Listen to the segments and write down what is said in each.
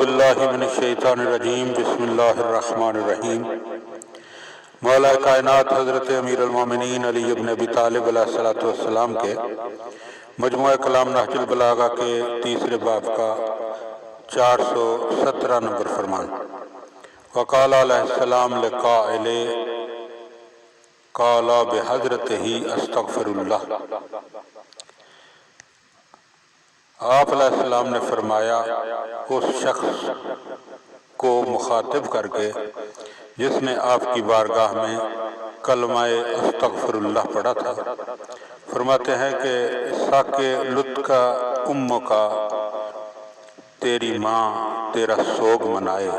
باللہ من الشیطان الرجیم بسم اللہ الرحمن الرحیم۔ مولا کائنات حضرت امیر المومنین علی ابن ابی طالب علیہ السلام کے مجموعہ کلام نہج البلاغہ کے تیسرے باب کا 417 نمبر فرمان۔ وقال علیہ السلام لقائل قال بحضرتہ استغفر اللہ۔ آپ علیہ السلام نے فرمایا اس شخص کو مخاطب کر کے جس نے آپ کی بارگاہ میں کلمہ استغفر اللہ پڑھا تھا، فرماتے ہیں کہ ساکے لطکا ام کا تیری ماں تیرا سوگ منائے،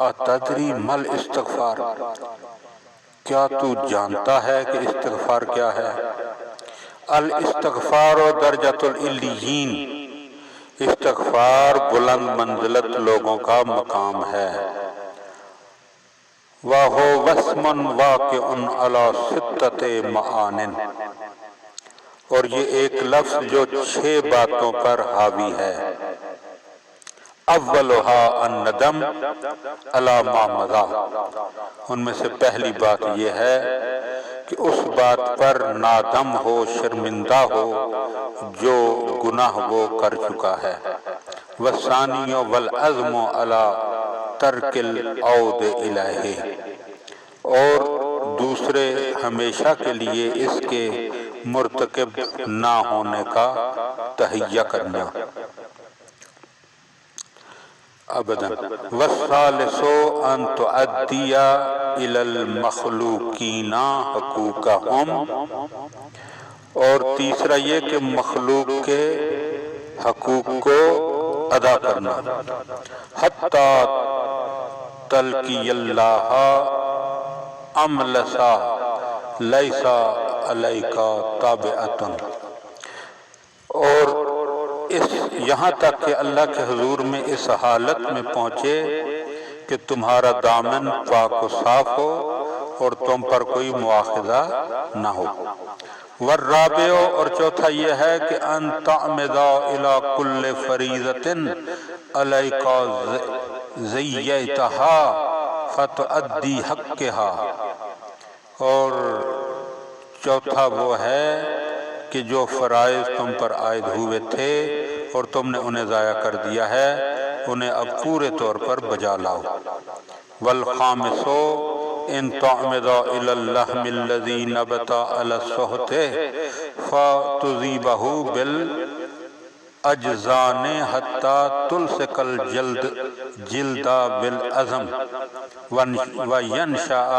اتدری مل استغفار، کیا تو جانتا ہے کہ استغفار کیا ہے؟ الاستغفار درجۃ العلیین، استغفار بلند منزلت لوگوں کا مقام ہے۔ وَهُوَ وَاسْمٌ وَاقِعٌ عَلَى سِتَّةِ مَعَانٍ، اور یہ ایک لفظ جو 6 باتوں پر حاوی ہے۔ اولها الندم علی ما مضی، ان میں سے پہلی بات یہ ہے کہ اس بات پر نادم ہو، شرمندہ ہو جو گناہ وہ کر چکا ہے۔ والثانی والعزم علی ترک العود الیہ، اور دوسرے ہمیشہ کے لیے اس کے مرتکب نہ ہونے کا تہیہ کرنا ابداً۔ والثالث ان تؤدی الی المخلوقین حقوقہم، اور تیسرا یہ کہ مخلوق کے حقوق کو ادا کرنا۔ حتی تلقی اللہ املسا لیسا علیک تابعۃ، اور یہاں تک کہ اللہ کے حضور میں اس حالت میں پہنچے کہ تمہارا دامن پاک و صاف ہو اور تم پر کوئی مواخذہ نہ ہو۔ والرابع، اور چوتھا یہ ہے کہ ان تعمد الی کل فریضۃ علیک زییتھا فتؤدی حقھا، اور چوتھا وہ ہے کہ جو فرائض تم پر عائد ہوئے تھے اور تم نے انہیں ضائع کر دیا ہے، انہیں اب پورے طور پر بجا لاؤ۔ والخامس ان تعمد الی اللحم الذی نبت علی السحت فتذیبہ بالاجزان حتی تلصق الجلد بالعظم وینشأ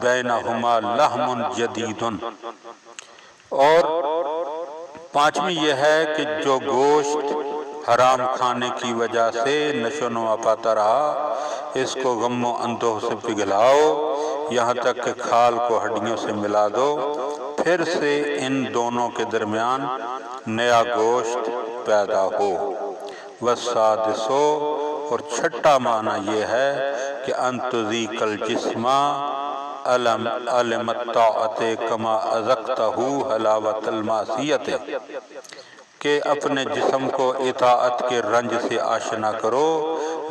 بینہما لحم جدید، اور پانچویں یہ ہے کہ جو گوشت حرام کھانے کی وجہ سے نشو و نما پاتا رہا، اس کو غم و اندوہ سے پگھلاؤ یہاں تک کہ کھال کو ہڈیوں سے ملا دو، پھر سے ان دونوں کے درمیان نیا گوشت پیدا ہو۔ والسادس، اور چھٹا معنی یہ ہے کہ ان تذیق الجسم علم الطاعت کما اذقتہ حلاوت المعصیت، کہ اپنے جسم کو اطاعت کے رنج سے آشنا کرو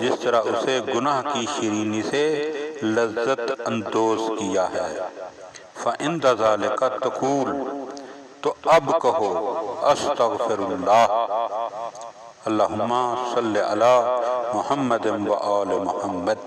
جس طرح اسے گناہ کی شیرینی سے لذت اندوز کیا ہے۔ فعند ذلک تقول، تو اب کہو استغفر اللہ، اللہم صلی علی محمد و آل محمد۔